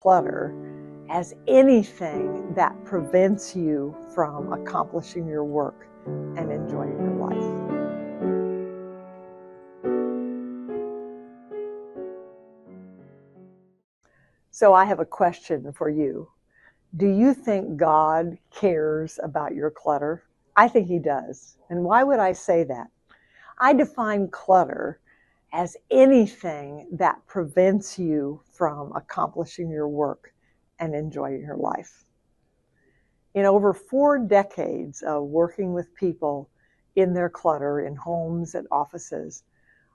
clutter as anything that prevents you from accomplishing your work and enjoying your life. So I have a question for you. Do you think God cares about your clutter? I think He does. And why would I say that? I define clutter as anything that prevents you from accomplishing your work and enjoying your life. In over 4 decades of working with people in their clutter, in homes and offices,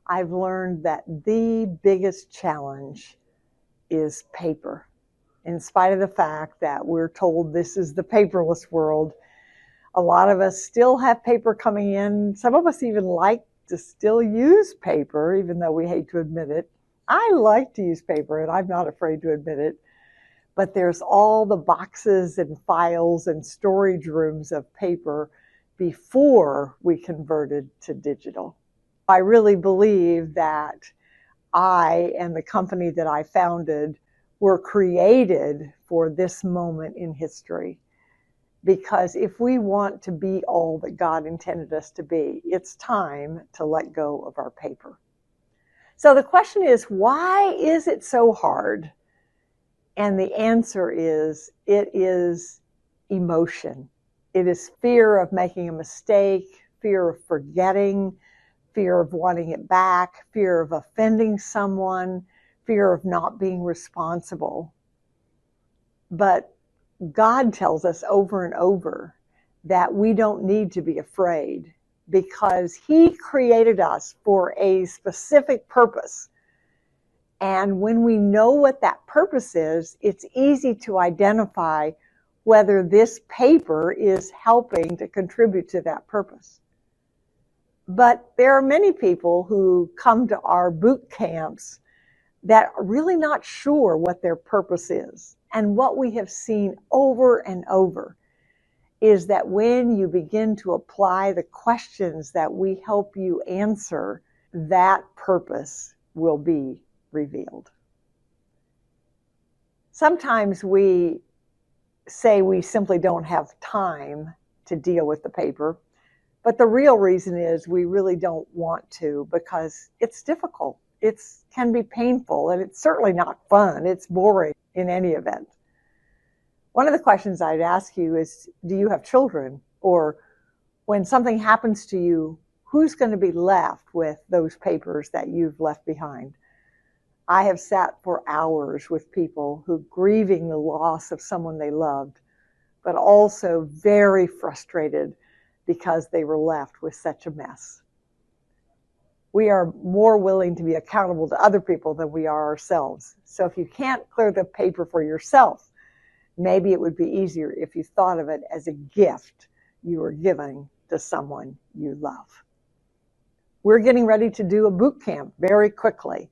I've learned that the biggest challenge is paper. In spite of the fact that we're told this is the paperless world, a lot of us still have paper coming in. Some of us even like to still use paper, even though we hate to admit it. I like to use paper, and I'm not afraid to admit it. But there's all the boxes and files and storage rooms of paper before we converted to digital. I really believe that I and the company that I founded were created for this moment in history. Because if we want to be all that God intended us to be, it's time to let go of our paper. So the question is, why is it so hard? And the answer is, it is emotion. It is fear of making a mistake, fear of forgetting, fear of wanting it back, fear of offending someone, fear of not being responsible. But God tells us over and over that we don't need to be afraid because He created us for a specific purpose. And when we know what that purpose is, it's easy to identify whether this paper is helping to contribute to that purpose. But there are many people who come to our boot camps that are really not sure what their purpose is. And what we have seen over and over is that when you begin to apply the questions that we help you answer, that purpose will be revealed. Sometimes we say we simply don't have time to deal with the paper, but the real reason is we really don't want to because it's difficult. It can be painful, and it's certainly not fun. It's boring in any event. One of the questions I'd ask you is, do you have children? Or when something happens to you, who's going to be left with those papers that you've left behind? I have sat for hours with people who grieving the loss of someone they loved, but also very frustrated because they were left with such a mess. We are more willing to be accountable to other people than we are ourselves. So if you can't clear the paper for yourself, maybe it would be easier if you thought of it as a gift you were giving to someone you love. We're getting ready to do a boot camp very quickly.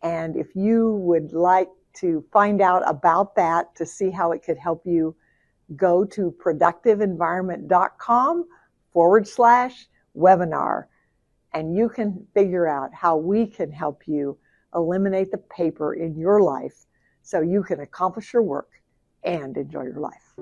And if you would like to find out about that, to see how it could help you, go to productiveenvironment.com/webinar, and you can figure out how we can help you eliminate the paper in your life so you can accomplish your work and enjoy your life.